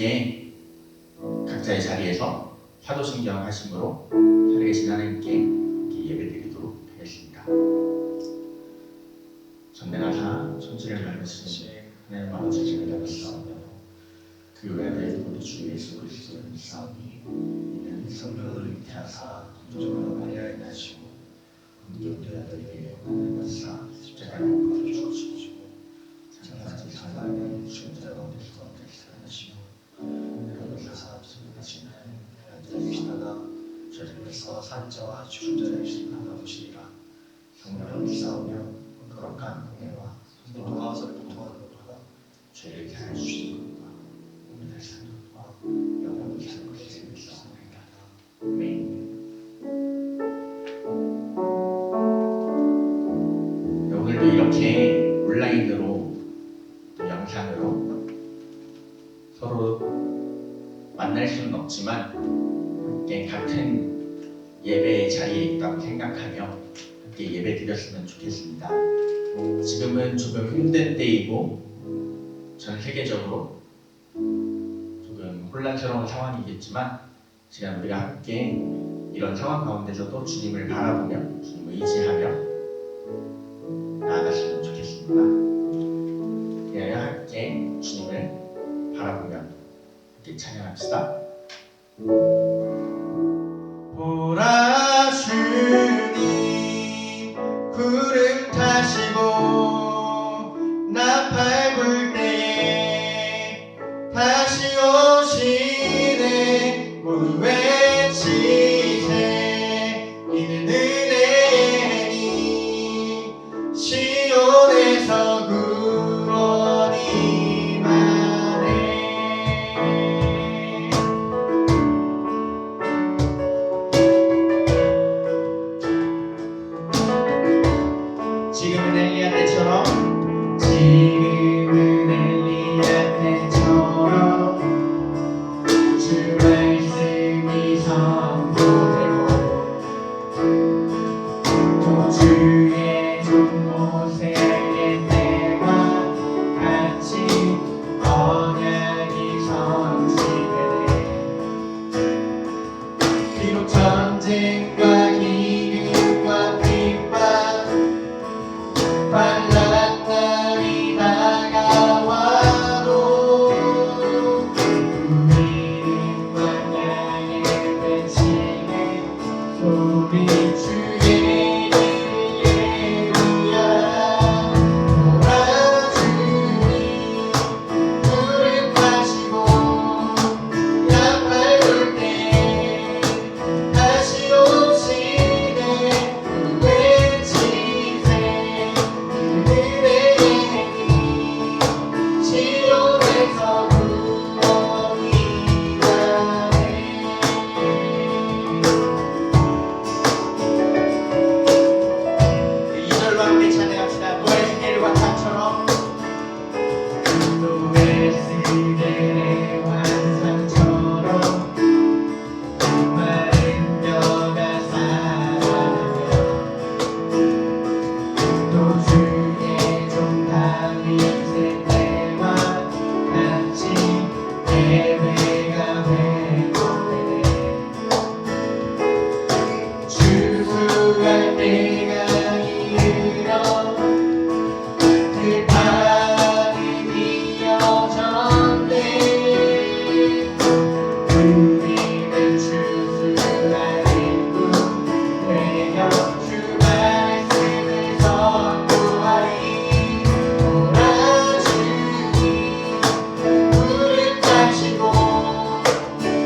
함께 각자의 자리에서 화도신경 하심으로 살아계신 하나님께 예배드리도록 하겠습니다. 전능하사 천지를 만드신 하나님 아버지를 믿사오며 그 외아들 우리 주 예수 그리스도를 믿사오니 이는 성령을 잉태하사 성령으로 마리아에 나시고 우리 아들에게 하나님 받사 십자가에 못 박혀 죽으시고 장사지 사랑하는 죽은 자 가운데서 다시 살아나시고 그를 사사 승리하신 하나님 아들이시다가 저들에서 산자와 죽은 자를 일으키시리라. 성령을 믿사오며 거룩한 공예와 성도와 설교통하는 것과 죄를 사해 주시는 것과 오늘날 사는 것과 영원히 사는 것을 믿사옵나이다. 아멘. 오늘도 이렇게 온라인으로 또 영상으로 서로 만날 수는 없지만 함께 같은 예배의 자리에 있다고 생각하며 함께 예배 드렸으면 좋겠습니다. 지금은 조금 힘든 때이고 전 세계적으로 조금 혼란스러운 상황이겠지만 시간 우리가 함께 이런 상황 가운데서도 주님을 바라보며 주님을 의지하며 나아갔으면 좋겠습니다. 그래야 함께 주님을 바라보며 함께 찬양합시다. 보라 주님 구름 타시고 나팔 불 때에 다시 오시네. 모두 외치세. 이는 은혜니 시온에서 구원이 임하네. 지금은 엘리야 때처럼 주 말씀이 선포되고 또 주의 종 모세의 때와 같이 언약이 성취되네. 비록 전쟁과 기근과 핍박 환난 날이 다가와도 우리는 광야에 외치는 소리 주의 할렐루야. 보라 주님 구름 타시고 나팔 불 때 다시 오시네. 외치세. 시온에서 구원이 임하네. 이 절로 함께 찬양합시다. 노예 스겔과 찬처럼 노예 스겔의 환상처럼 마른 뼈가 살아나며 또 주의 종 다윗의 때와 같이 예배가 회복되네. 주수할 때가 이르러 그 발이 이어졌네. 우리는 주수할 인구 되며 주 말씀을 선포하리. 보라 주님 구름 타시고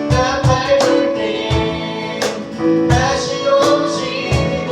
나팔 불 때에 다시 오시네.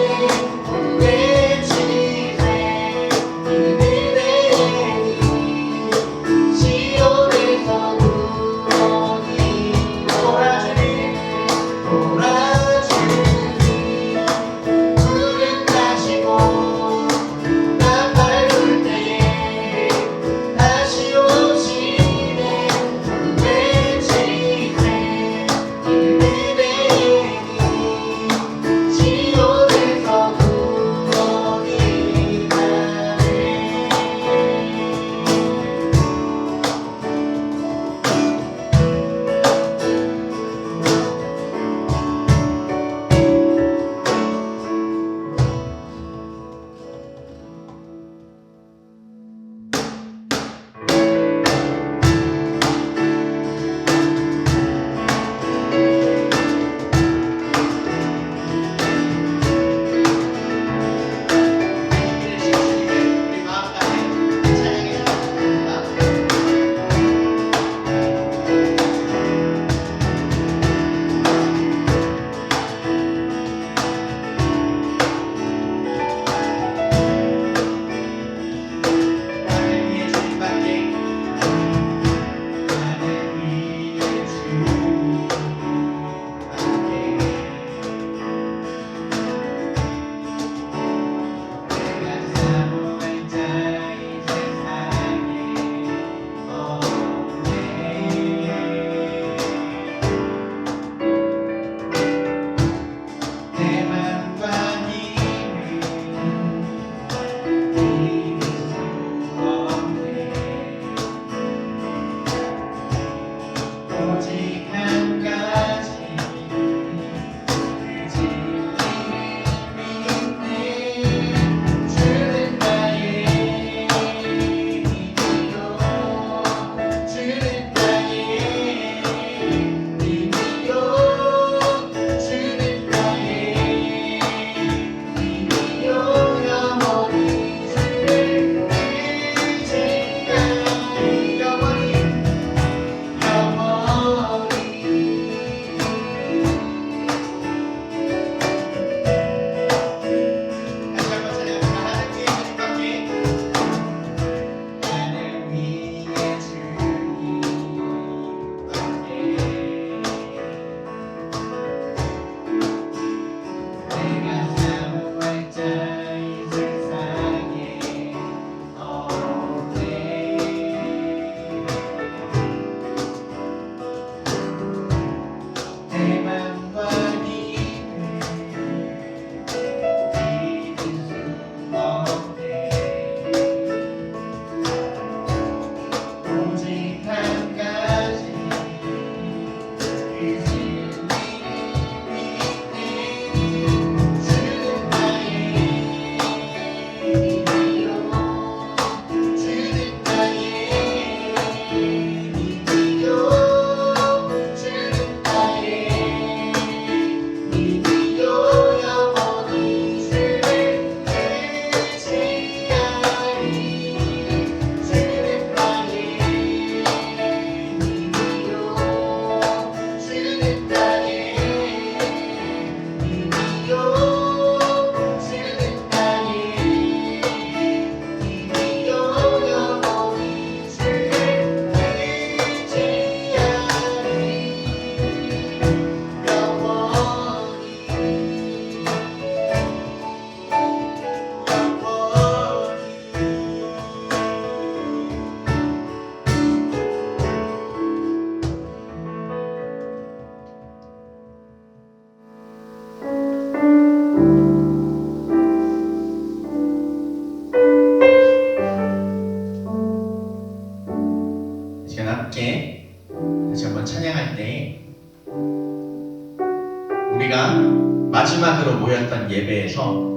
이번 예배에서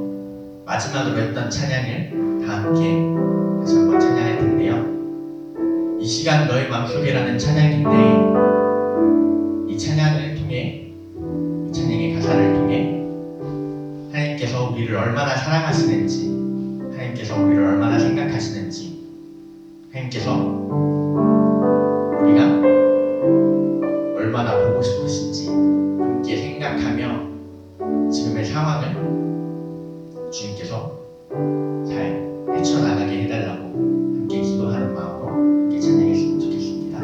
마지막으로 했던 찬양을 다 함께 다시 한번 찬양할 텐데요. 이 시간 너의 맘속에라는 찬양인데, 이 찬양을 통해, 이 찬양의 가사를 통해 하나님께서 우리를 얼마나 사랑하시는지, 하나님께서 우리를 얼마나 생각하시는지, 하나님께서 우리가 얼마나 보고 싶으신지 함께 생각하며 지금의 상황을 주님께서 잘 헤쳐나가게 해달라고 함께 기도하는 마음으로 함께 찬양했으면 좋겠습니다.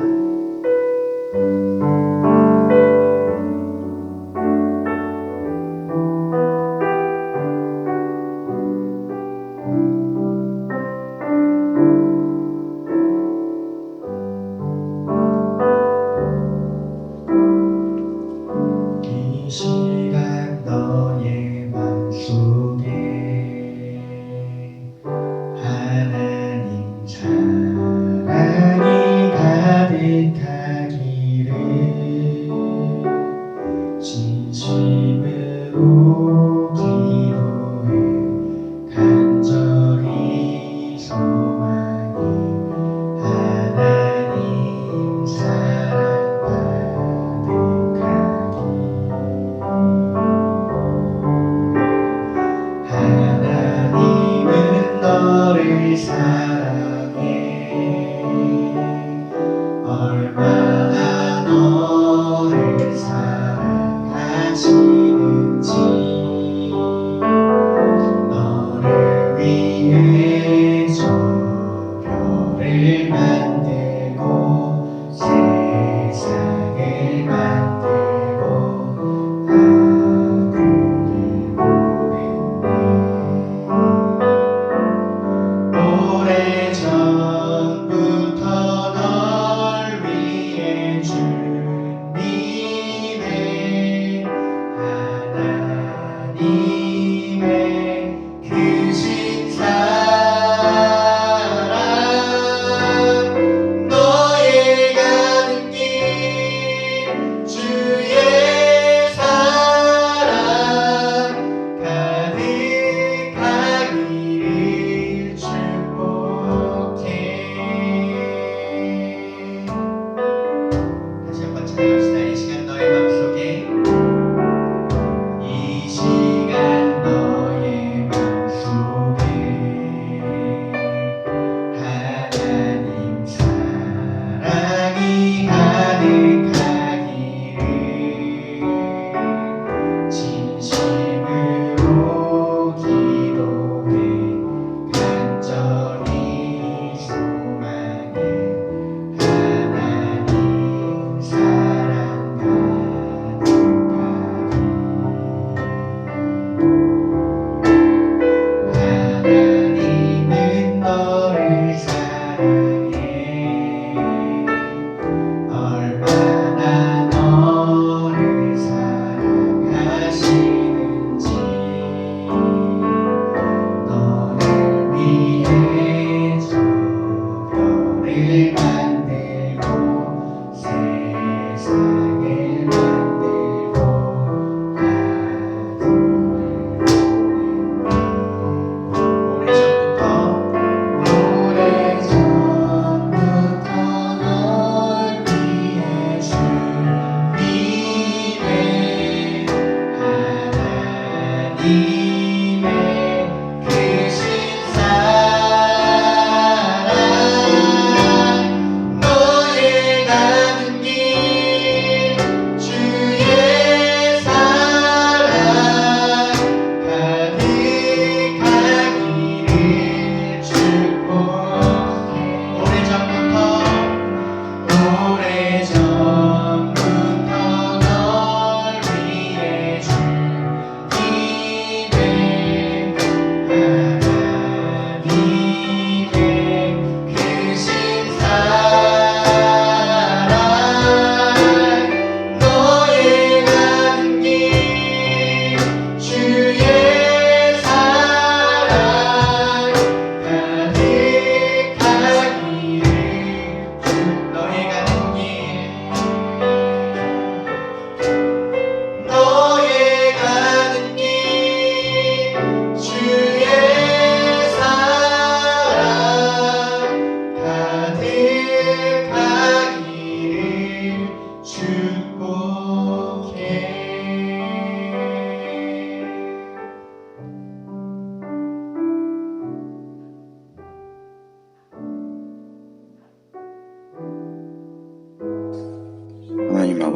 이 시간 너의 맘속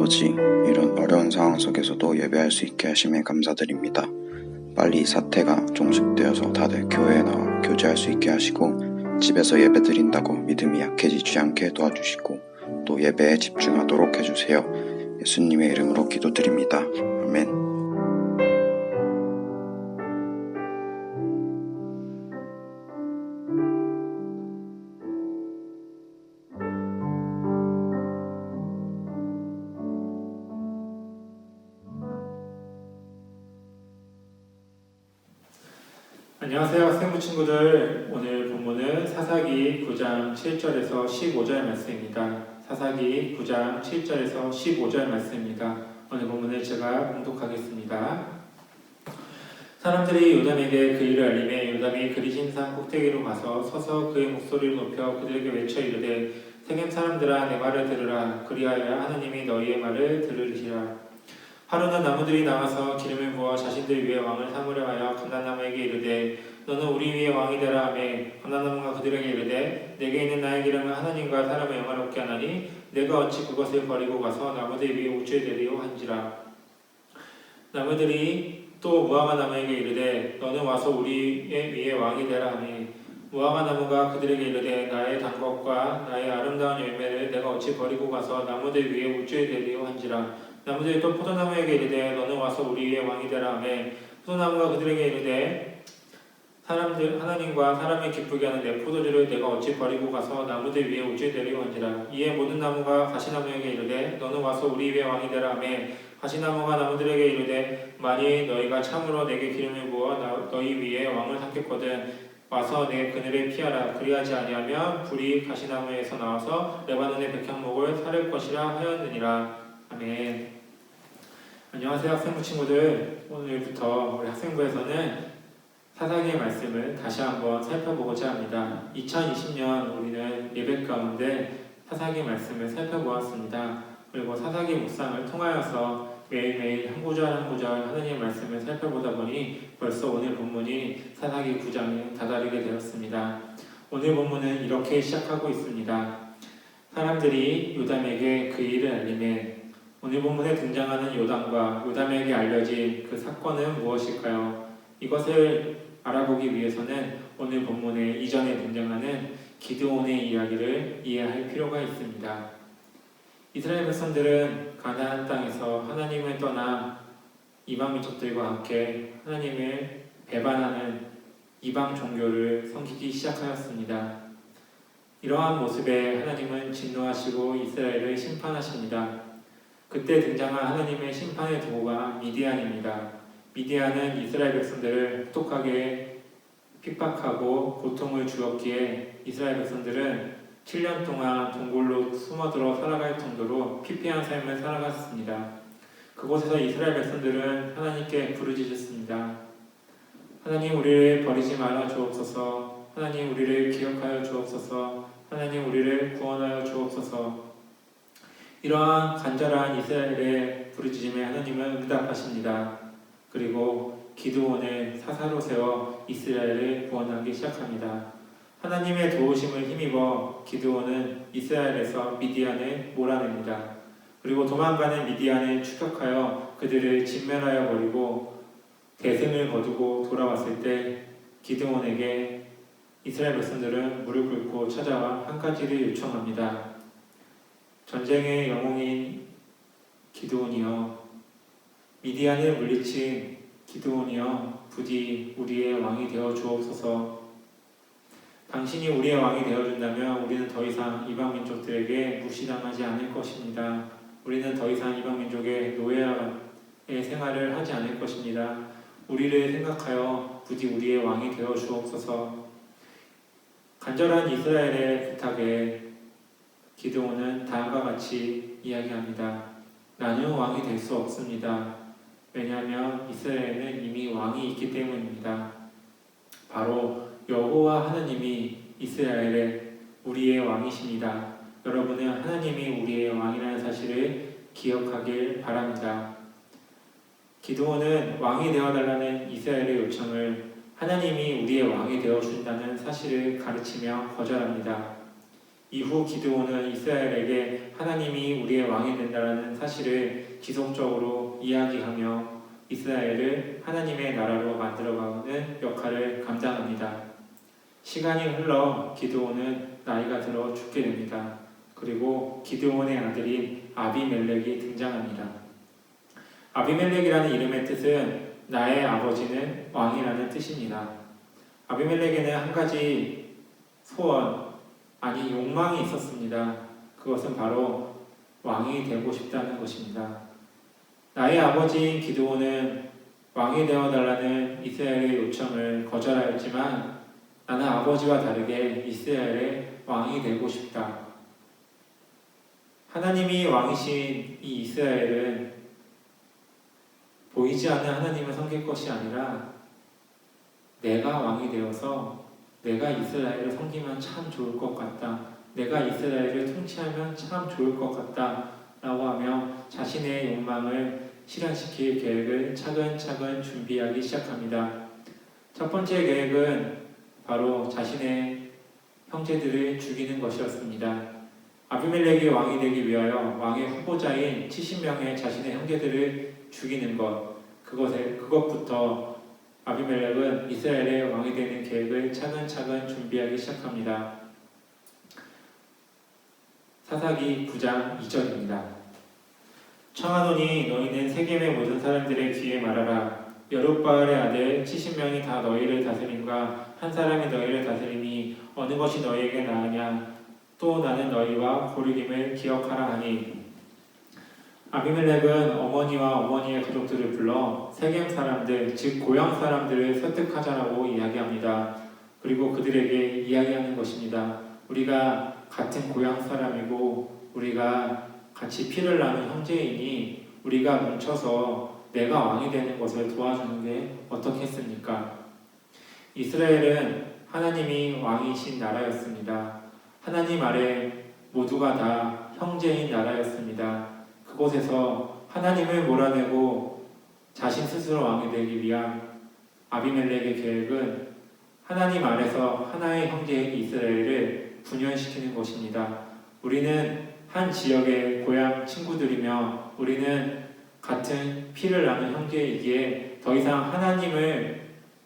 아버지, 이런 어려운 상황 속에서도 예배할 수 있게 하심에 감사드립니다. 빨리 이 사태가 종식되어서 다들 교회에 나와 교제할 수 있게 하시고 집에서 예배 드린다고 믿음이 약해지지 않게 도와주시고 또 예배에 집중하도록 해주세요. 예수님의 이름으로 기도드립니다. 아멘. 안녕하세요, 학생부 친구들. 오늘 본문은 사사기 9장 7절에서 15절 말씀입니다. 사사기 9장 7절에서 15절 말씀입니다. 오늘 본문을 제가 봉독하겠습니다. 사람들이 요담에게 그 일을 알림해 요담이 그리신 산 꼭대기로 가서 서서 그의 목소리를 높여 그들에게 외쳐 이르되 세겜 사람들아 내 말을 들으라. 그리하여 하나님이 너희의 말을 들으시라. 하루는 나무들이 나와서 기름을 부어 자신들 위에 왕을 삼으려 하여 감람나무에게 이르되 너는 우리 위에 왕이 되라 하며 감람나무가 그들에게 이르되 내게 있는 나의 기름은 하나님과 사람을 영화롭게 하나니 내가 어찌 그것을 버리고 가서 나무들 위에 우쭐대리오 한지라. 나무들이 또 무화과 나무에게 이르되 너는 와서 우리 위에 왕이 되라 하며 무화과 나무가 그들에게 이르되 나의 단 것과 나의 아름다운 열매를 내가 어찌 버리고 가서 나무들 위에 우쭐대리오 한지라. 나무들이 또 포도나무에게 이르되 너는 와서 우리 위에 왕이 되라 하며 포도나무가 그들에게 이르되 하나님과 사람을 기쁘게 하는 내 포도주를 내가 어찌 버리고 가서 나무들 위에 우쭐대리오 한지라. 이에 모든 나무가 가시나무에게 이르되 너는 와서 우리 위에 왕이 되라 하며 가시나무가 나무들에게 이르되 만일 너희가 참으로 내게 기름을 부어 너희 위에 왕을 삼겠거든 와서 내 그늘에 피하라. 그리하지 아니하면 불이 가시나무에서 나와서 레바논의 백향목을 사를 것이라 하였느니라. 아멘. 안녕하세요, 학생부 친구들. 오늘부터 우리 학생부에서는 사사기의 말씀을 다시 한번 살펴보고자 합니다. 2020년 우리는 예배 가운데 사사기 말씀을 살펴보았습니다. 그리고 사사기 묵상을 통하여서 매일매일 한 구절 한 구절 하나님의 말씀을 살펴보다 보니 벌써 오늘 본문이 사사기 9장에 다다르게 되었습니다. 오늘 본문은 이렇게 시작하고 있습니다. 사람들이 요담에게 그 일을 알림해. 오늘 본문에 등장하는 요담과 요담에게 알려진 그 사건은 무엇일까요? 이것을 알아보기 위해서는 오늘 본문의 이전에 등장하는 기드온의 이야기를 이해할 필요가 있습니다. 이스라엘 백성들은 가나안 땅에서 하나님을 떠나 이방 민족들과 함께 하나님을 배반하는 이방 종교를 섬기기 시작하였습니다. 이러한 모습에 하나님은 진노하시고 이스라엘을 심판하십니다. 그때 등장한 하나님의 심판의 도구가 미디안입니다. 미디안은 이스라엘 백성들을 혹독하게 핍박하고 고통을 주었기에 이스라엘 백성들은 7년 동안 동굴로 숨어들어 살아갈 정도로 피폐한 삶을 살아갔습니다. 그곳에서 이스라엘 백성들은 하나님께 부르짖었습니다. 하나님 우리를 버리지 말아 주옵소서. 하나님 우리를 기억하여 주옵소서. 하나님 우리를 구원하여 주옵소서. 이러한 간절한 이스라엘의 부르짖음에 하나님은 응답하십니다. 그리고 기드온을 사사로 세워 이스라엘을 구원하기 시작합니다. 하나님의 도우심을 힘입어 기드온은 이스라엘에서 미디안을 몰아냅니다. 그리고 도망가는 미디안을 추격하여 그들을 진멸하여 버리고 대승을 거두고 돌아왔을 때 기드온에게 이스라엘 백성들은 무릎 꿇고 찾아와 한 가지를 요청합니다. 전쟁의 영웅인 기드온이여, 미디안을 물리친 기드온이여, 부디 우리의 왕이 되어 주옵소서. 당신이 우리의 왕이 되어준다면 우리는 더 이상 이방 민족들에게 무시당하지 않을 것입니다. 우리는 더 이상 이방 민족의 노예의 생활을 하지 않을 것입니다. 우리를 생각하여 부디 우리의 왕이 되어 주옵소서. 간절한 이스라엘의 부탁에 기드온은 다음과 같이 이야기합니다. 나는 왕이 될 수 없습니다. 왜냐하면 이스라엘은 이미 왕이 있기 때문입니다. 바로 여호와 하나님이 이스라엘의 우리의 왕이십니다. 여러분은 하나님이 우리의 왕이라는 사실을 기억하길 바랍니다. 기드온은 왕이 되어달라는 이스라엘의 요청을 하나님이 우리의 왕이 되어준다는 사실을 가르치며 거절합니다. 이후 기드온은 이스라엘에게 하나님이 우리의 왕이 된다는 사실을 지속적으로 이야기하며 이스라엘을 하나님의 나라로 만들어가는 역할을 감당합니다. 시간이 흘러 기드온은 나이가 들어 죽게 됩니다. 그리고 기드온의 아들인 아비멜렉이 등장합니다. 아비멜렉이라는 이름의 뜻은 나의 아버지는 왕이라는 뜻입니다. 아비멜렉에는 한 가지 소원, 아니 욕망이 있었습니다. 그것은 바로 왕이 되고 싶다는 것입니다. 나의 아버지인 기드온은 왕이 되어달라는 이스라엘의 요청을 거절하였지만 나는 아버지와 다르게 이스라엘의 왕이 되고 싶다. 하나님이 왕이신 이 이스라엘은 보이지 않는 하나님을 섬길 것이 아니라 내가 왕이 되어서 내가 이스라엘을 섬기면 참 좋을 것 같다. 내가 이스라엘을 통치하면 참 좋을 것 같다. 라고 하며 자신의 욕망을 실현시킬 계획을 차근차근 준비하기 시작합니다. 첫 번째 계획은 바로 자신의 형제들을 죽이는 것이었습니다. 아비멜렉이 왕이 되기 위하여 왕의 후보자인 70명의 자신의 형제들을 죽이는 것, 그것부터 아비멜렉은 이스라엘의 왕이 되는 계획을 차근차근 준비하기 시작합니다. 사사기 9장 2절입니다. 청하노니 너희는 세겜의 모든 사람들의 귀에 말하라. 여룻바알의 아들 70명이 다 너희를 다스림과 한 사람이 너희를 다스림이 어느 것이 너희에게 나으냐. 또 나는 너희와 고르김을 기억하라 하니. 아비멜렉은 어머니와 어머니의 가족들을 불러 세겜 사람들, 즉 고향 사람들을 설득하자라고 이야기합니다. 그리고 그들에게 이야기하는 것입니다. 우리가 같은 고향 사람이고 우리가 같이 피를 나눈 형제이니 우리가 뭉쳐서 내가 왕이 되는 것을 도와주는 게 어떻겠습니까? 이스라엘은 하나님이 왕이신 나라였습니다. 하나님 아래 모두가 다 형제인 나라였습니다. 그곳에서 하나님을 몰아내고 자신 스스로 왕이 되기 위한 아비멜렉의 계획은 하나님 아래서 하나의 형제인 이스라엘을 분열시키는 것입니다. 우리는 한 지역의 고향 친구들이며 우리는 같은 피를 나눈 형제이기에 더 이상 하나님을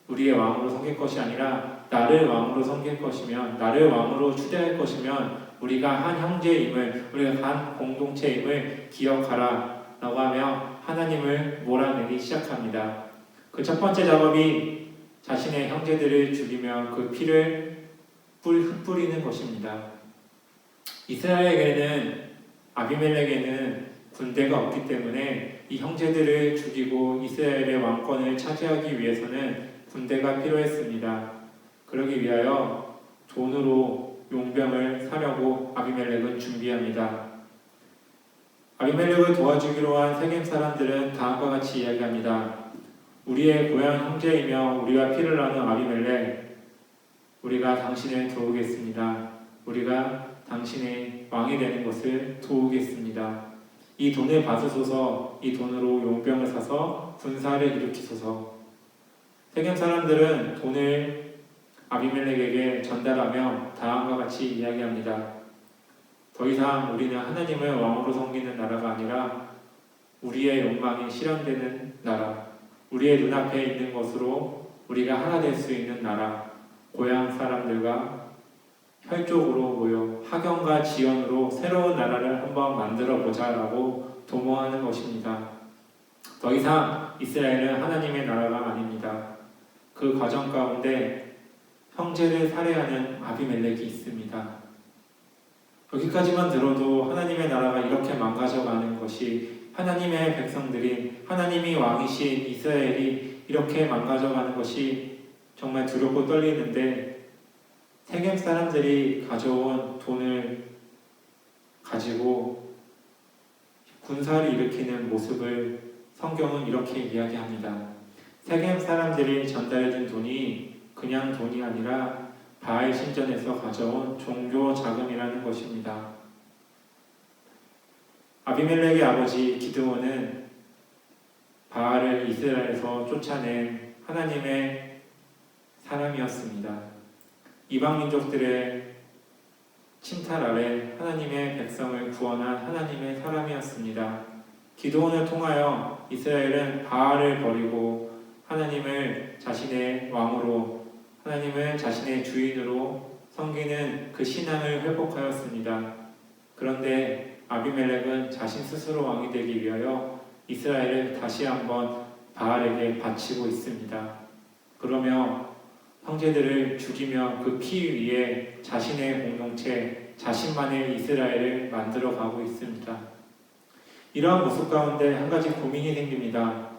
우리의 왕으로 섬길 것이 아니라 나를 왕으로 섬길 것이면, 나를 왕으로 추대할 것이면 우리가 한 형제임을, 우리가 한 공동체임을 기억하라 라고 하며 하나님을 몰아내기 시작합니다. 그 첫 번째 작업이 자신의 형제들을 죽이며 그 피를 흩뿌리는 것입니다. 이스라엘에게는, 아비멜렉에게는 군대가 없기 때문에 이 형제들을 죽이고 이스라엘의 왕권을 차지하기 위해서는 군대가 필요했습니다. 그러기 위하여 돈으로 용병을 사려고 아비멜렉은 준비합니다. 아비멜렉을 도와주기로 한 세겜 사람들은 다음과 같이 이야기합니다. 우리의 고향 형제이며 우리와 피를 나눈 아비멜렉, 우리가 당신을 도우겠습니다. 우리가 당신의 왕이 되는 것을 도우겠습니다. 이 돈을 받으소서. 이 돈으로 용병을 사서 군사를 일으키소서. 세겜 사람들은 돈을 아비멜렉에게 전달하며 다음과 같이 이야기합니다. 더 이상 우리는 하나님을 왕으로 섬기는 나라가 아니라 우리의 욕망이 실현되는 나라, 우리의 눈앞에 있는 것으로 우리가 하나 될 수 있는 나라, 고향 사람들과 혈족으로 모여 학연과 지연으로 새로운 나라를 한번 만들어 보자라고 도모하는 것입니다. 더 이상 이스라엘은 하나님의 나라가 아닙니다. 그 과정 가운데 형제를 살해하는 아비멜렉이 있습니다. 여기까지만 들어도 하나님의 나라가 이렇게 망가져가는 것이, 하나님의 백성들인 하나님이 왕이신 이스라엘이 이렇게 망가져가는 것이 정말 두렵고 떨리는데, 세겜 사람들이 가져온 돈을 가지고 군사를 일으키는 모습을 성경은 이렇게 이야기합니다. 세겜 사람들이 전달해준 돈이 그냥 돈이 아니라 바알 신전에서 가져온 종교 자금이라는 것입니다. 아비멜렉의 아버지 기드온은 바알을 이스라엘에서 쫓아낸 하나님의 사람이었습니다. 이방 민족들의 침탈 아래 하나님의 백성을 구원한 하나님의 사람이었습니다. 기드온을 통하여 이스라엘은 바알을 버리고 하나님을 자신의 왕으로, 하나님을 자신의 주인으로 섬기는 그 신앙을 회복하였습니다. 그런데 아비멜렉은 자신 스스로 왕이 되기 위하여 이스라엘을 다시 한번 바알에게 바치고 있습니다. 그러며 형제들을 죽이며 그 피 위에 자신의 공동체, 자신만의 이스라엘을 만들어 가고 있습니다. 이러한 모습 가운데 한 가지 고민이 생깁니다.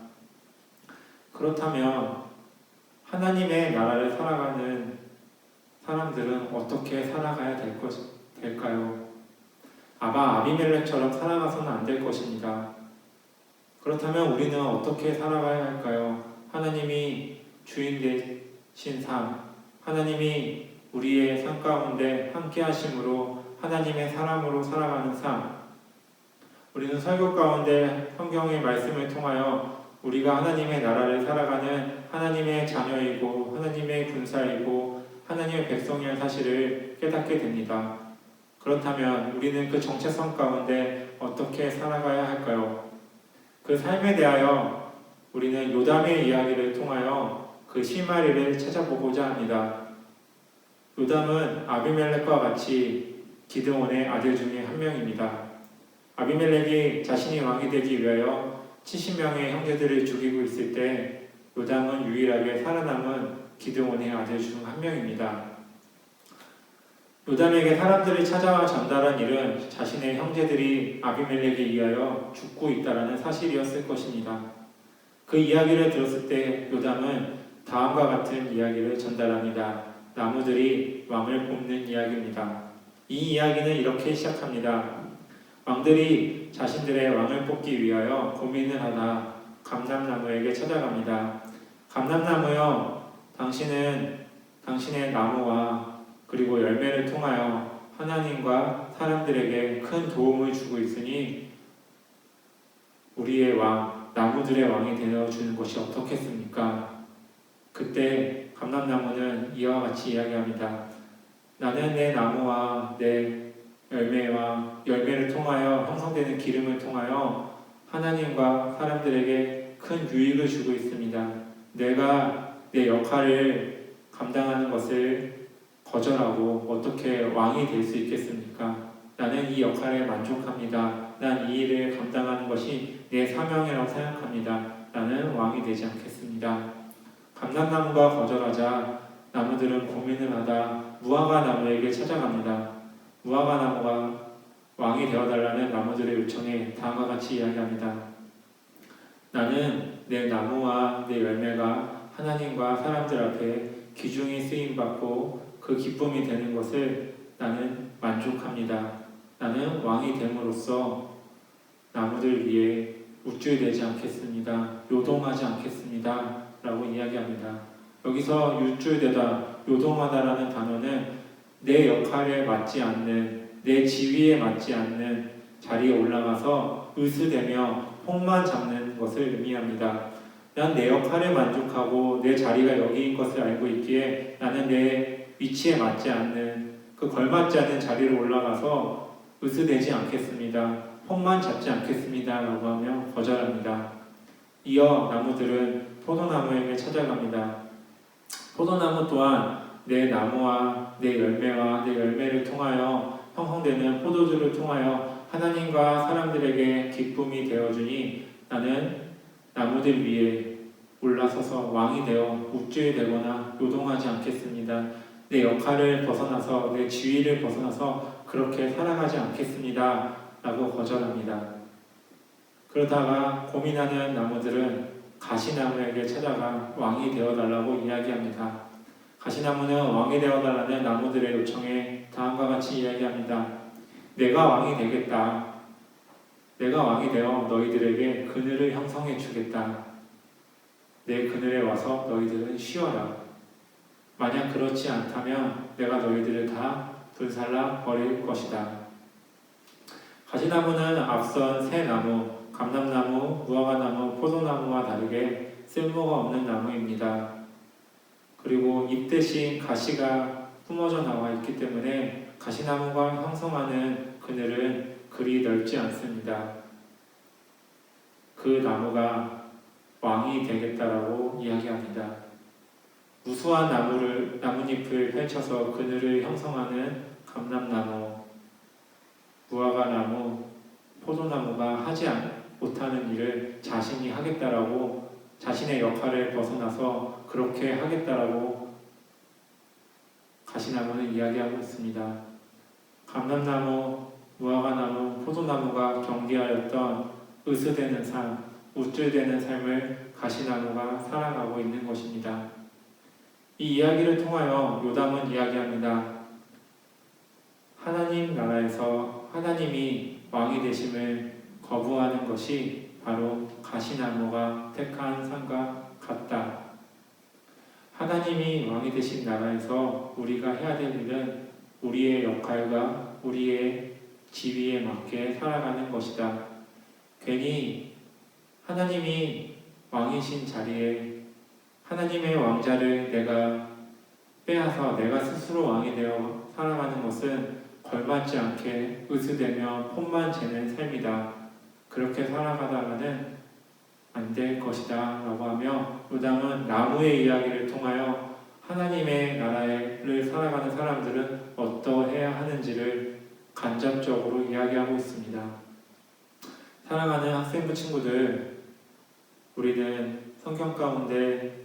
그렇다면 하나님의 나라를 살아가는 사람들은 어떻게 살아가야 될까요? 아비멜렉처럼 살아가서는 안 될 것입니다. 그렇다면 우리는 어떻게 살아가야 할까요? 하나님이 주인 되신 삶, 하나님이 우리의 삶 가운데 함께 하심으로 하나님의 사람으로 살아가는 삶, 우리는 설교 가운데 성경의 말씀을 통하여 우리가 하나님의 나라를 살아가는 하나님의 자녀이고 하나님의 군사이고 하나님의 백성이라는 사실을 깨닫게 됩니다. 그렇다면 우리는 그 정체성 가운데 어떻게 살아가야 할까요? 그 삶에 대하여 우리는 요담의 이야기를 통하여 그 실마리를 찾아보고자 합니다. 요담은 아비멜렉과 같이 기드온의 아들 중에 한 명입니다. 아비멜렉이 자신이 왕이 되기 위하여 70명의 형제들을 죽이고 있을 때 요담은 유일하게 살아남은 기드온의 아들 중 한 명입니다. 요담에게 사람들이 찾아와 전달한 일은 자신의 형제들이 아비멜렉에 의하여 죽고 있다는 사실이었을 것입니다. 그 이야기를 들었을 때 요담은 다음과 같은 이야기를 전달합니다. 나무들이 왕을 뽑는 이야기입니다. 이 이야기는 이렇게 시작합니다. 왕들이 자신들의 왕을 뽑기 위하여 고민을 하다 감람나무에게 찾아갑니다. 감람나무여, 당신은 당신의 나무와 그리고 열매를 통하여 하나님과 사람들에게 큰 도움을 주고 있으니 우리의 왕, 나무들의 왕이 되어주는 것이 어떻겠습니까? 그때 감람나무는 이와 같이 이야기합니다. 나는 내 나무와 내 열매와 열매를 통하여 형성되는 기름을 통하여 하나님과 사람들에게 큰 유익을 주고 있습니다. 내가 내 역할을 감당하는 것을 거절하고 어떻게 왕이 될 수 있겠습니까? 나는 이 역할에 만족합니다. 난 이 일을 감당하는 것이 내 사명이라고 생각합니다. 나는 왕이 되지 않겠습니다. 감람나무가 거절하자 나무들은 고민을 하다 무화과 나무에게 찾아갑니다. 무화과 나무가 왕이 되어달라는 나무들의 요청에 다음과 같이 이야기합니다. 나는 내 나무와 내 열매가 하나님과 사람들 앞에 귀중히 쓰임받고 그 기쁨이 되는 것을 나는 만족합니다. 나는 왕이 됨으로써 나무들 위에 우쭐대지 않겠습니다. 요동하지 않겠습니다. 라고 이야기합니다. 여기서 우쭐대다, 요동하다라는 단어는 내 역할에 맞지 않는, 내 지위에 맞지 않는 자리에 올라가서 으스대며 폼만 잡는 것을 의미합니다. 난 내 역할에 만족하고 내 자리가 여기인 것을 알고 있기에 나는 내 위치에 맞지 않는, 그 걸맞지 않는 자리로 올라가서 으스대지 않겠습니다. 폼만 잡지 않겠습니다. 라고 하며 거절합니다. 이어 나무들은 포도나무에게 찾아갑니다. 포도나무 또한 내 나무와 내 열매와 내 열매를 통하여 형성되는 포도주를 통하여 하나님과 사람들에게 기쁨이 되어주니 나는 나무들 위에 올라서서 왕이 되어 우쭐대거나 요동하지 않겠습니다. 내 역할을 벗어나서 내 지위를 벗어나서 그렇게 살아가지 않겠습니다. 라고 거절합니다. 그러다가 고민하는 나무들은 가시나무에게 찾아가 왕이 되어달라고 이야기합니다. 가시나무는 왕이 되어달라는 나무들의 요청에 다음과 같이 이야기합니다. 내가 왕이 되겠다. 내가 왕이 되어 너희들에게 그늘을 형성해 주겠다. 내 그늘에 와서 너희들은 쉬어라. 만약 그렇지 않다면 내가 너희들을 다 불살라 버릴 것이다. 가시나무는 앞선 새 나무, 감람나무, 무화과나무, 포도나무와 다르게 쓸모가 없는 나무입니다. 그리고 잎 대신 가시가 뿜어져 나와 있기 때문에 가시나무가 형성하는 그늘은 그리 넓지 않습니다. 그 나무가 왕이 되겠다라고 이야기합니다. 무수한 나뭇잎을 펼쳐서 그늘을 형성하는 감람나무, 무화과나무, 포도나무가 하지 못하는 일을 자신이 하겠다라고 자신의 역할을 벗어나서 그렇게 하겠다라고 가시나무는 이야기하고 있습니다. 감람나무, 무화과나무, 포도나무가 경비하였던 으스대는 삶, 우쭐대는 삶을 가시나무가 살아가고 있는 것입니다. 이 이야기를 통하여 요담은 이야기합니다. 하나님 나라에서 하나님이 왕이 되심을 거부하는 것이 바로 가시나무가 택한 삶과 같다. 하나님이 왕이 되신 나라에서 우리가 해야 될 일은 우리의 역할과 우리의 지위에 맞게 살아가는 것이다. 괜히 하나님이 왕이신 자리에 하나님의 왕자를 내가 빼앗아 내가 스스로 왕이 되어 살아가는 것은 걸맞지 않게 으스대며 폼만 재는 삶이다. 그렇게 살아가다가는 안 될 것이다 라고 하며 요담은 나무의 이야기를 통하여 하나님의 나라를 살아가는 사람들은 어떠해야 하는지를 간접적으로 이야기하고 있습니다. 사랑하는 학생부 친구들, 우리는 성경 가운데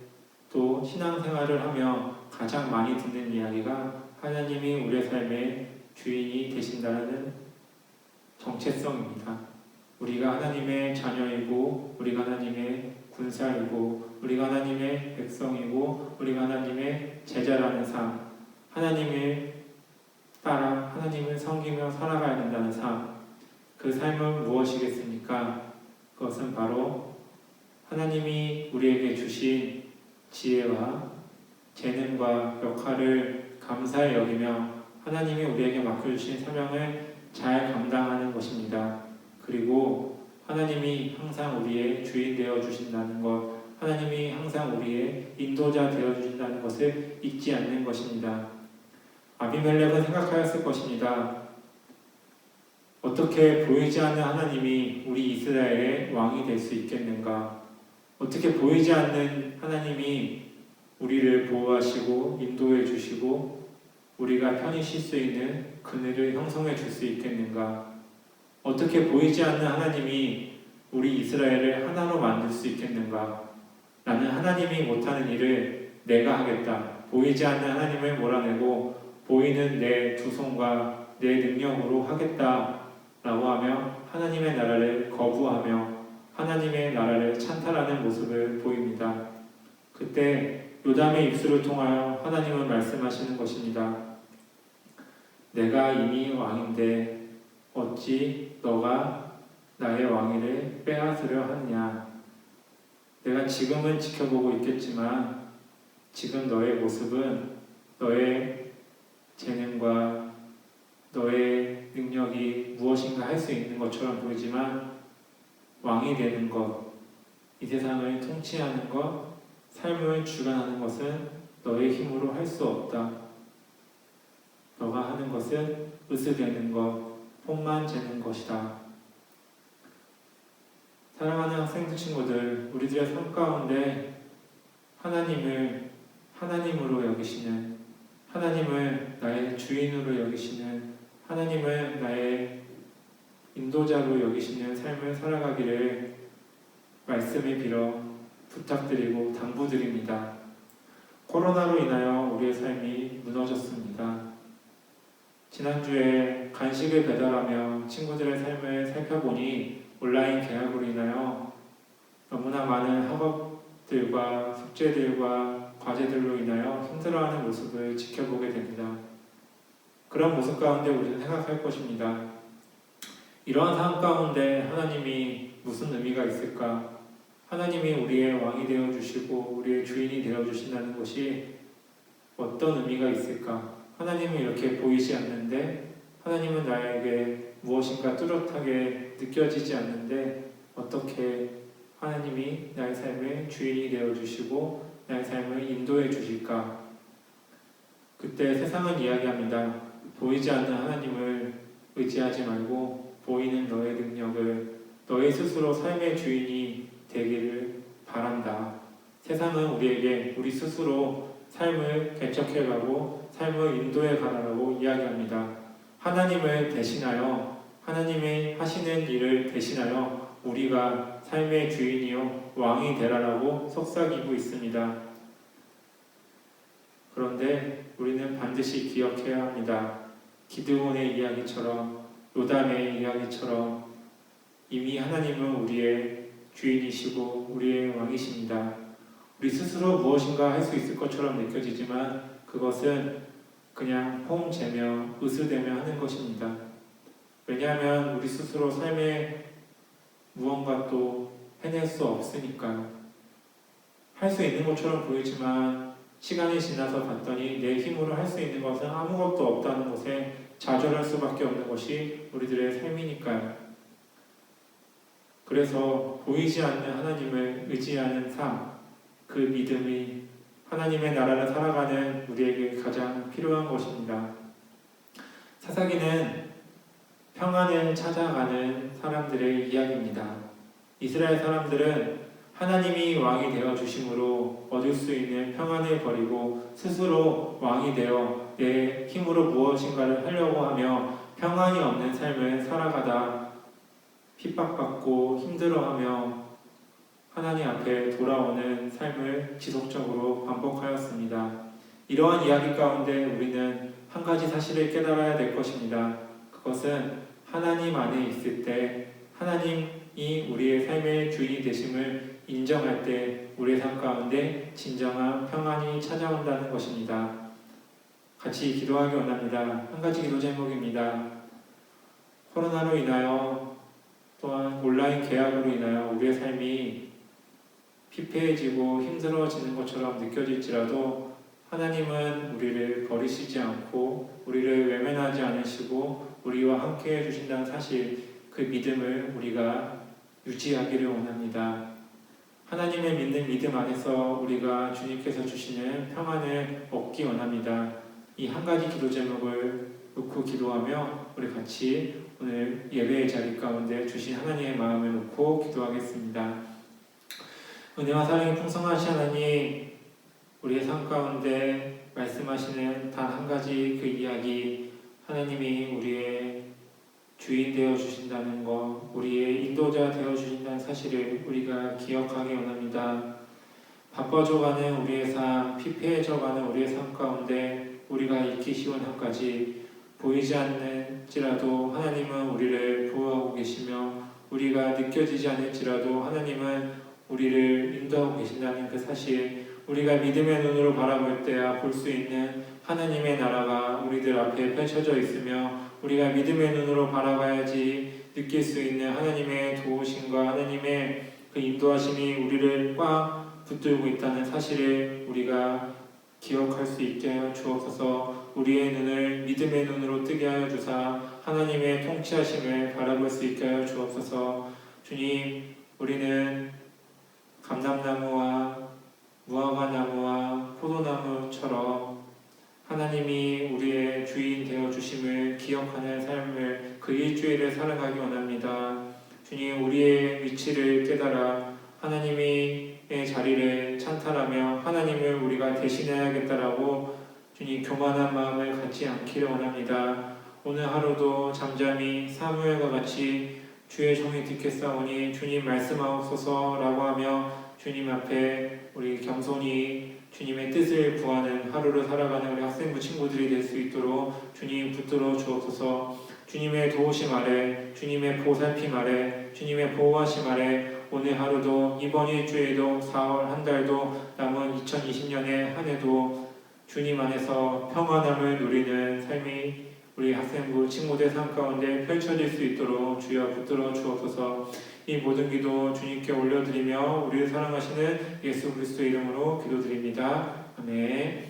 또 신앙생활을 하며 가장 많이 듣는 이야기가 하나님이 우리의 삶의 주인이 되신다는 정체성입니다. 우리가 하나님의 자녀이고 우리가 하나님의 군사이고 우리가 하나님의 백성이고 우리가 하나님의 제자라는 삶, 하나님을 따라 하나님을 섬기며 살아가야 된다는 삶, 그 삶은 무엇이겠습니까? 그것은 바로 하나님이 우리에게 주신 지혜와 재능과 역할을 감사히 여기며 하나님이 우리에게 맡겨주신 사명을 잘 감당하는 것입니다. 그리고 하나님이 항상 우리의 주인 되어 주신다는 것, 하나님이 항상 우리의 인도자 되어 주신다는 것을 잊지 않는 것입니다. 아비멜렉은 생각하였을 것입니다. 어떻게 보이지 않는 하나님이 우리 이스라엘의 왕이 될 수 있겠는가? 어떻게 보이지 않는 하나님이 우리를 보호하시고 인도해 주시고 우리가 편히 쉴 수 있는 그늘을 형성해 줄 수 있겠는가? 어떻게 보이지 않는 하나님이 우리 이스라엘을 하나로 만들 수 있겠는가? 나는 하나님이 못하는 일을 내가 하겠다. 보이지 않는 하나님을 몰아내고 보이는 내 두 손과 내 능력으로 하겠다 라고 하며 하나님의 나라를 거부하며 하나님의 나라를 찬탈하는 모습을 보입니다. 그때 요담의 입술을 통하여 하나님은 말씀하시는 것입니다. 내가 이미 왕인데 어찌 너가 나의 왕위를 빼앗으려 하느냐. 내가 지금은 지켜보고 있겠지만 지금 너의 모습은 너의 재능과 너의 능력이 무엇인가 할 수 있는 것처럼 보이지만 왕이 되는 것, 이 세상을 통치하는 것, 삶을 주관하는 것은 너의 힘으로 할 수 없다. 너가 하는 것은 으스대는 것, 폼만 재는 것이다. 사랑하는 학생들 친구들, 우리들의 삶 가운데 하나님을 하나님으로 여기시는, 하나님을 나의 주인으로 여기시는, 하나님을 나의 인도자로 여기시는 삶을 살아가기를 말씀을 빌어 부탁드리고 당부드립니다. 코로나로 인하여 우리의 삶이 무너졌습니다. 지난주에 간식을 배달하며 친구들의 삶을 살펴보니 온라인 개학으로 인하여 너무나 많은 학업들과 숙제들과 과제들로 인하여 힘들어하는 모습을 지켜보게 됩니다. 그런 모습 가운데 우리는 생각할 것입니다. 이러한 상황 가운데 하나님이 무슨 의미가 있을까? 하나님이 우리의 왕이 되어주시고 우리의 주인이 되어주신다는 것이 어떤 의미가 있을까? 하나님은 이렇게 보이지 않는데 하나님은 나에게 무엇인가 뚜렷하게 느껴지지 않는데 어떻게 하나님이 나의 삶의 주인이 되어주시고 나의 삶을 인도해 주실까? 그때 세상은 이야기합니다. 보이지 않는 하나님을 의지하지 말고 보이는 너의 능력을 너의 스스로 삶의 주인이 되기를 바란다. 세상은 우리에게 우리 스스로 삶을 개척해가고 삶을 인도해가라고 이야기합니다. 하나님을 대신하여 하나님이 하시는 일을 대신하여 우리가 삶의 주인이요 왕이 되라라고 속삭이고 있습니다. 그런데 우리는 반드시 기억해야 합니다. 기드온의 이야기처럼 요담의 이야기처럼 이미 하나님은 우리의 주인이시고 우리의 왕이십니다. 우리 스스로 무엇인가 할 수 있을 것처럼 느껴지지만 그것은 그냥 폼재며 으스대며 하는 것입니다. 왜냐하면 우리 스스로 삶에 무언가 또 해낼 수 없으니까. 할 수 있는 것처럼 보이지만 시간이 지나서 봤더니 내 힘으로 할 수 있는 것은 아무것도 없다는 것에 좌절할 수밖에 없는 것이 우리들의 삶이니까요. 그래서 보이지 않는 하나님을 의지하는 삶, 그 믿음이 하나님의 나라를 살아가는 우리에게 가장 필요한 것입니다. 사사기는 평안을 찾아가는 사람들의 이야기입니다. 이스라엘 사람들은 하나님이 왕이 되어 주심으로 얻을 수 있는 평안을 버리고 스스로 왕이 되어 내 힘으로 무엇인가를 하려고 하며 평안이 없는 삶을 살아가다 핍박받고 힘들어하며 하나님 앞에 돌아오는 삶을 지속적으로 반복하였습니다. 이러한 이야기 가운데 우리는 한 가지 사실을 깨달아야 될 것입니다. 그것은 하나님 안에 있을 때 하나님이 우리의 삶의 주인이 되심을 인정할 때 우리의 삶 가운데 진정한 평안이 찾아온다는 것입니다. 같이 기도하기 원합니다. 한 가지 기도 제목입니다. 코로나로 인하여 또한 온라인 계약으로 인하여 우리의 삶이 피폐해지고 힘들어지는 것처럼 느껴질지라도 하나님은 우리를 버리시지 않고 우리를 외면하지 않으시고 우리와 함께 해주신다는 사실, 그 믿음을 우리가 유지하기를 원합니다. 하나님을 믿는 믿음 안에서 우리가 주님께서 주시는 평안을 얻기 원합니다. 이 한 가지 기도 제목을 놓고 기도하며 우리 같이 오늘 예배의 자리 가운데 주신 하나님의 마음을 놓고 기도하겠습니다. 은혜와 사랑이 풍성하신 하나님, 우리의 삶 가운데 말씀하시는 단 한 가지 그 이야기, 하나님이 우리의 주인 되어 주신다는 것, 우리의 인도자 되어 주신다는 사실을 우리가 기억하기 원합니다. 바빠져가는 우리의 삶, 피폐해져가는 우리의 삶 가운데 우리가 잊기 쉬운 한 가지, 보이지 않는지라도 하나님은 우리를 보호하고 계시며 우리가 느껴지지 않을지라도 하나님은 우리를 인도하고 계신다는 그 사실, 우리가 믿음의 눈으로 바라볼 때야 볼 수 있는 하나님의 나라가 우리들 앞에 펼쳐져 있으며 우리가 믿음의 눈으로 바라봐야지 느낄 수 있는 하나님의 도우심과 하나님의 그 인도하심이 우리를 꽉 붙들고 있다는 사실을 우리가 기억할 수 있게 하여 주옵소서. 우리의 눈을 믿음의 눈으로 뜨게 하여 주사 하나님의 통치하심을 바라볼 수 있게 하여 주옵소서. 주님, 우리는 감람나무와 무화과나무와 포도나무처럼 하나님이 우리의 주인 되어 주심을 기억하는 삶을 그 일주일을 살아가기 원합니다. 주님, 우리의 위치를 깨달아 하나님의 자리를 찬탈하며 하나님을 우리가 대신해야겠다라고 주님 교만한 마음을 갖지 않기를 원합니다. 오늘 하루도 잠잠히 사무엘과 같이 주의 종이 듣겠사오니 주님 말씀하옵소서라고 하며 주님 앞에 우리 겸손히 주님의 뜻을 구하는 하루를 살아가는 우리 학생부 친구들이 될 수 있도록 주님 붙들어 주옵소서. 주님의 도우심 아래, 주님의 보살핌 아래, 주님의 보호하심 아래 오늘 하루도 이번 일주일도 4월 한 달도 남은 2020년의 한 해도 주님 안에서 평안함을 누리는 삶이 우리 학생부 친구들 삶 가운데 펼쳐질 수 있도록 주여 붙들어 주옵소서. 이 모든 기도 주님께 올려드리며 우리를 사랑하시는 예수 그리스도 이름으로 기도드립니다. 아멘.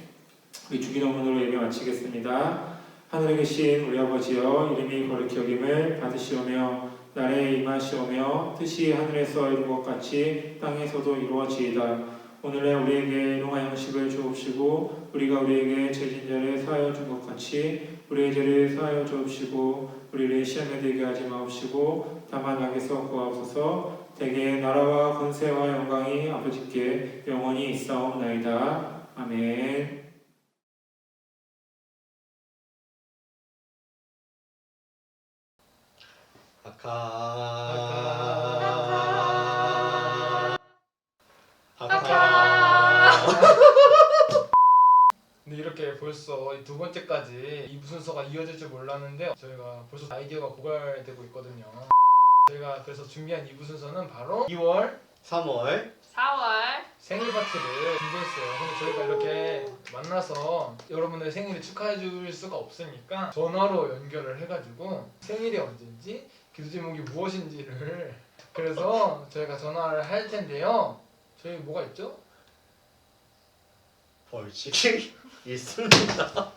우리 주기도문으로 예배 마치겠습니다. 하늘에 계신 우리 아버지여, 이름이 거룩히 여김을 받으시오며 나라에 임하시오며 뜻이 하늘에서 이룬 것 같이 땅에서도 이루어지이다. 오늘날 우리에게 일용할 양식을 주옵시고 우리가 우리에게 죄진자를 사하여 준 것 같이 우리의 죄를 사하여 주옵시고 우리를 시험에 들게 하지 마옵시고 다만 악에서 구하옵소서. 대개 나라와 권세와 영광이 아버지께 영원히 있사옵나이다. 아멘. 근데 이렇게 벌써 이 두 번째까지 이 순서가 이어질 줄 몰랐는데 저희가 벌써 아이디어가 고갈되고 있거든요. 저희가 그래서 준비한 2부 순서는 바로 2월 3월 4월 생일 파티를 준비했어요. 근데 저희가 이렇게 만나서 여러분의 생일을 축하해 줄 수가 없으니까 전화로 연결을 해가지고 생일이 언제인지 기도 제목이 무엇인지를 그래서 저희가 전화를 할 텐데요. 저희 뭐가 있죠? 벌칙이 있습니다.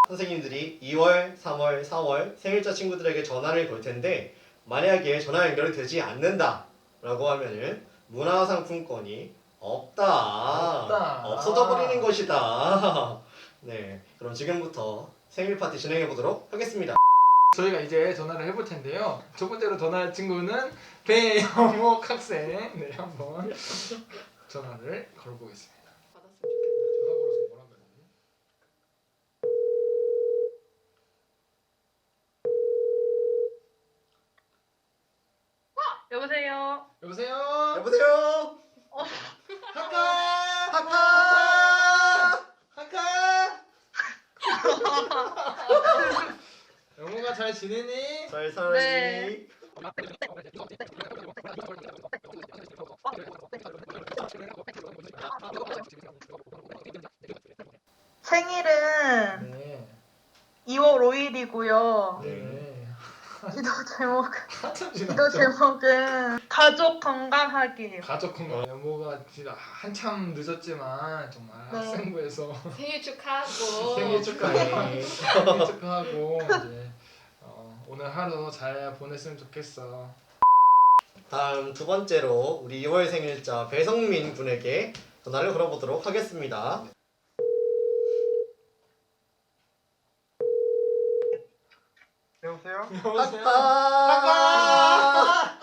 선생님들이 2월, 3월, 4월 생일자 친구들에게 전화를 걸 텐데 만약에 전화 연결이 되지 않는다 라고 하면은 문화상품권이 없다. 없어져 버리는 것이다. 네, 그럼 지금부터 생일 파티 진행해 보도록 하겠습니다. 저희가 이제 전화를 해볼 텐데요. 첫 번째로 전화할 친구는 배영옥 학생. 네, 한번 전화를 걸어보겠습니다. 받았으면 좋겠다. 전화 걸어서 뭐라 그러지? 여보세요. 여보세요? 여보세요? 하카! 하카! 하카! 영호가 잘 지내니? 잘 살았니? 네. 생일은 네. 2월 5일이고요. 네. 기도 제목은 가족 건강하기. 가족 건강. 영호가 진짜 한참 늦었지만 정말 네. 학생부에서 생일 축하하고 생일 축하해. 생일 축하하고 이제 오늘 하루 잘 보냈으면 좋겠어. 다음 두 번째로 우리 2월 생일자 배성민 군에게 전화를 걸어보도록 하겠습니다. 여보세요? 하카!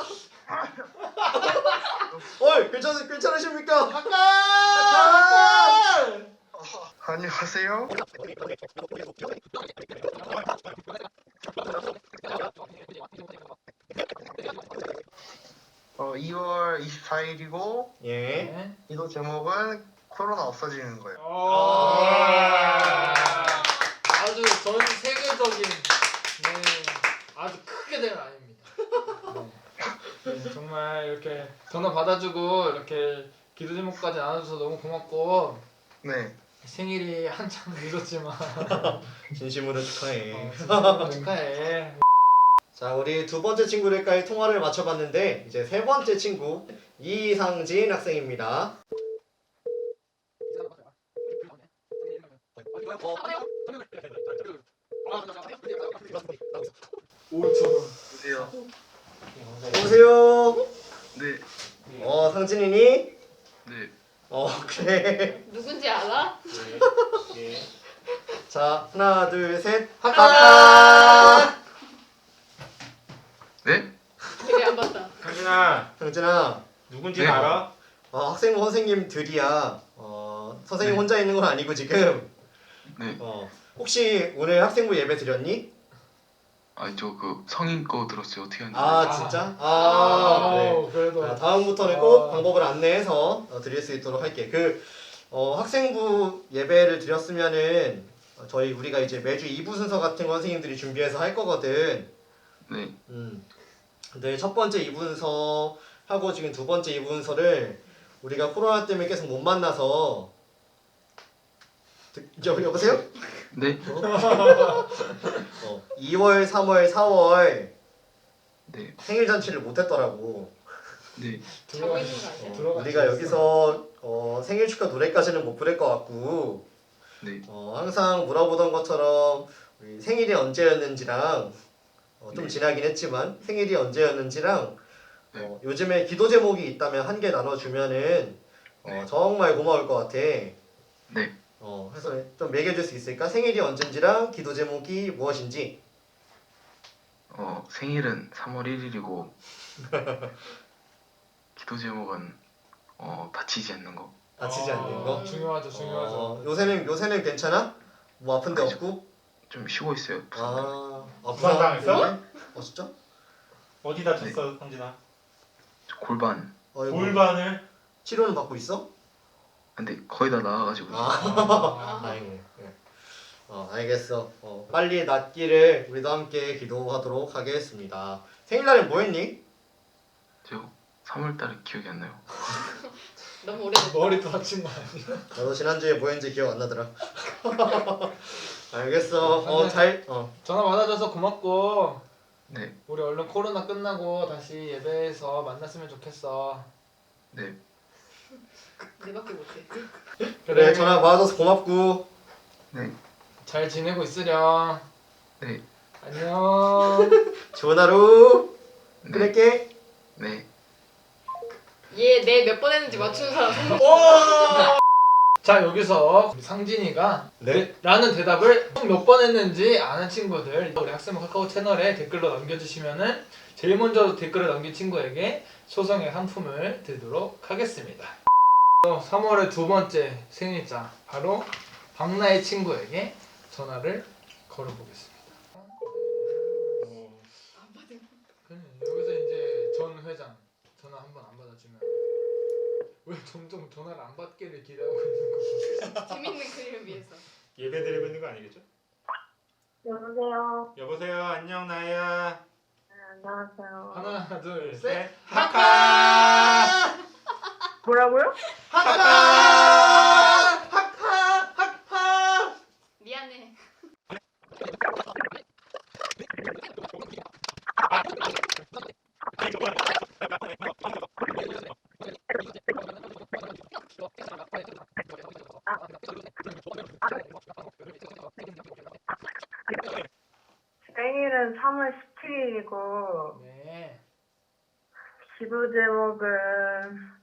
어이, 괜찮으십니까? 하카! 안녕하세요? 2월 24일이고 예. 네. 기도 제목은 코로나 없어지는 거예요. 아주 전 세계적인 아주 크게 된 아입니다. 네, 정말 이렇게 전화 받아주고 이렇게 기도 제목까지 나눠줘서 너무 고맙고 네. 생일이 한참 늦었지만 진심으로 축하해. 축하해. 자, 우리 두 번째 친구들과의 통화를 마쳐봤는데 이제 세 번째 친구 이상진 학생입니다. 보세요. 오세요. 네. 상진이니? 네. 그래. 누군지 알아? 자, 하나, 둘, 셋. 하카! 네? 되게 안 봤다. 강진아, 상진아, 누군지 네. 알아? 학생부 선생님들이야. 선생님 네. 혼자 있는 건 아니고 지금. 네. 혹시 오늘 학생부 예배 드렸니? 아니 저 그 성인 거 들었어요. 어떻게 하는지. 진짜? 그래. 그래도 다음부터는 꼭 방법을 안내해서 드릴 수 있도록 할게. 학생부 예배를 드렸으면은 우리가 이제 매주 2부 순서 같은 거 선생님들이 준비해서 할 거거든. 네. 근데 첫 번째 2부 순서 하고 지금 두 번째 2부 순서를 우리가 코로나 때문에 계속 못 만나서 여보세요? 네. 2월, 3월, 4월 네. 생일 잔치를 못 했더라고. 네. 자고 있는 거 아니야? 우리가 여기서 생일 축하 노래까지는 못 부를 것 같고 네. 항상 물어보던 것처럼 우리 생일이 언제였는지랑 좀 네. 지나긴 했지만 생일이 언제였는지랑 네. 요즘에 기도 제목이 있다면 한 개 나눠주면은 네. 정말 고마울 것 같아. 네. 해서 좀 매겨줄 수 있을까? 생일이 언젠지랑 기도 제목이 무엇인지. 생일은 3월 1일이고 기도 제목은 다치지 않는 거. 다치지 않는 거. 중요하죠, 중요하죠. 요새는 괜찮아? 뭐 아픈 데 아니죠. 없고? 좀 쉬고 있어요. 부상 당했어? 진짜? 어디 다쳤어, 성진아? 골반. 어이구. 골반을? 치료는 받고 있어? 근데 거의 다 나아가지고 다행이네. 알겠어. 빨리 낫기를 우리도 함께 기도하도록 하겠습니다. 생일날에 뭐 했니? 저 3월달에 기억이 안 나요. 너무 오래됐다. 머리 다친 거 아니야? 나도 지난주에 뭐 했는지 기억 안 나더라. 알겠어. 전화 받아줘서 고맙고 네, 우리 얼른 코로나 끝나고 다시 예배에서 만났으면 좋겠어. 네, 내밖에 못해. 그래, 전화 받아줘서 고맙고. 네, 잘 지내고 있으렴. 네, 안녕. 좋은 하루 네, 보낼게. 네. 얘 내 몇 번 했는지 맞추는 사람 손 자, 여기서 우리 상진이가 네. 라는 대답을 총 몇 번 했는지 아는 친구들 우리 학생부 카카오 채널에 댓글로 남겨주시면은 제일 먼저 댓글을 남긴 친구에게 소정의 상품을 드리도록 하겠습니다. 3월의 두 번째 생일자 바로 박나의 친구에게 전화를 걸어보겠습니다. 그래, 여기서 이제 전 회장 전화 한 번 안 받아주면 왜 점점 전화를 안 받기를 기대하고 있는 거지? 재밌는 그림을 위해서. 예배 드리고 있는 거 아니겠죠? 여보세요. 여보세요, 안녕 나야. 안녕하세요. 하나 둘 셋. 셋. 하카! 뭐라고요? 미안해. 생일은 3월 17일이고 네. 기도 제목은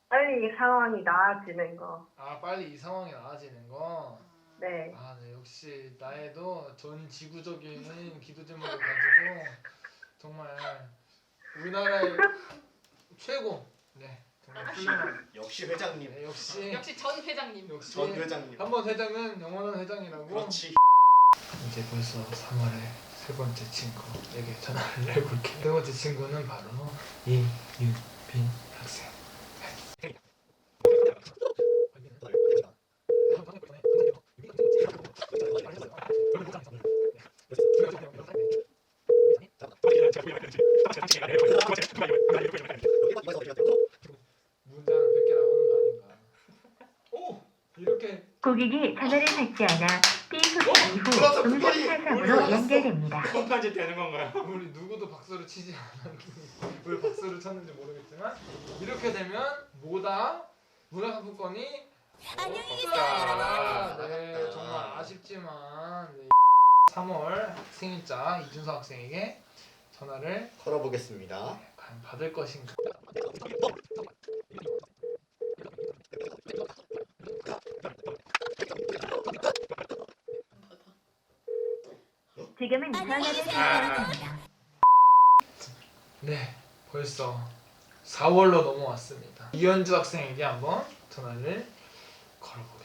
빨리 이 상황이 나아지는 거. 아, 빨리 이 상황이 나아지는 거. 네. 아, 네. 역시 나에도 전 지구적인 기도 제목을 가지고 정말 우리나라의 최고. 네. 정말 훌륭한. 역시 회장님. 네, 역시 역시 전 회장님. 역시 전 회장님. 한번 회장은 영원한 회장이라고. 그렇지. 이제 벌써 3월의 세 번째 친구에게 전화를 해볼게. 세 번째 친구는 바로 이유빈 학생. 문장 100개 나오는 거 아닌가? 오! 이렇게 고객이 전화를 받지 않아 삐 소리 이후 들어서 음성 그거리! 사상으로 연결됩니다. 손편지 되는 건가요? 우리 누구도 박수를 치지 않았는데 왜 박수를 쳤는지 모르겠지만 이렇게 되면 문화상품권이 없다. 네, 정말 아쉽지만 네. 3월 생일자 이준서 학생에게 전화를 걸어보겠습니다. 과연 받을 것인가? 지금은 전화를 사용합니다. 네, 벌써 4월로 넘어왔습니다. 이현주 학생에게 한번 전화를 걸어보겠습니다.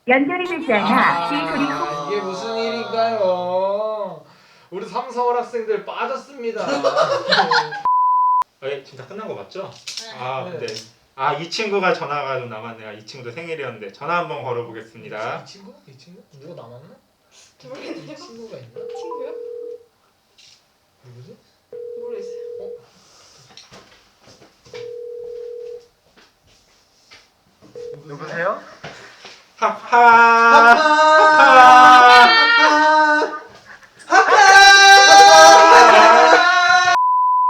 연결이 되지 않아 삐 소리 후 이게 무슨 일인가요? 우리 3, 4월 학생들 빠졌습니다. 진짜 끝난 거 맞죠? 네. 아, 근데 이 친구가 전화가 좀 남았네요. 이 친구도 생일이었는데 전화 한번 걸어보겠습니다. 이 친구? 이 친구? 누가 남았나? 이 모르겠네요. 친구가 있나? 친구요? 누구지? 모르겠어요. 여보세요?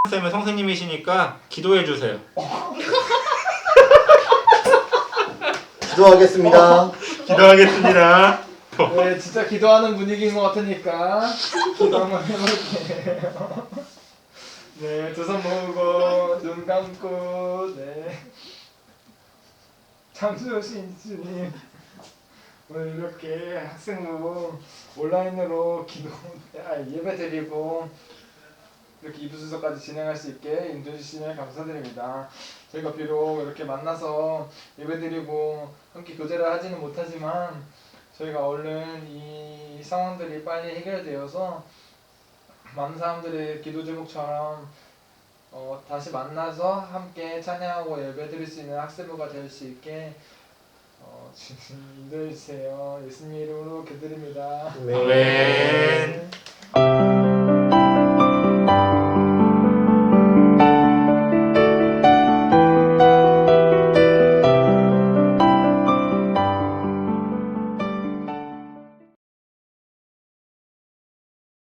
쌤은 선생님이시니까 자, 기도해 주세요. 기도하겠습니다. 기도하겠습니다. 네, 진짜 기도하는 분위기인 것 같으니까 기도 한번 해볼게요. 네, 두 손 모으고 눈 감고 네. 참 좋으신 주님, 오늘 이렇게 학생부 온라인으로 예배드리고 이렇게 2부 순서까지 진행할 수 있게 인도해 주시면 감사드립니다. 저희가 비록 이렇게 만나서 예배드리고 함께 교제를 하지는 못하지만 저희가 얼른 이 상황들이 빨리 해결되어서 많은 사람들의 기도 제목처럼 다시 만나서 함께 찬양하고 예배드릴 수 있는 학생부가 될 수 있게 주님 인도해 주세요. 예수님 이름으로 기도드립니다. 아멘.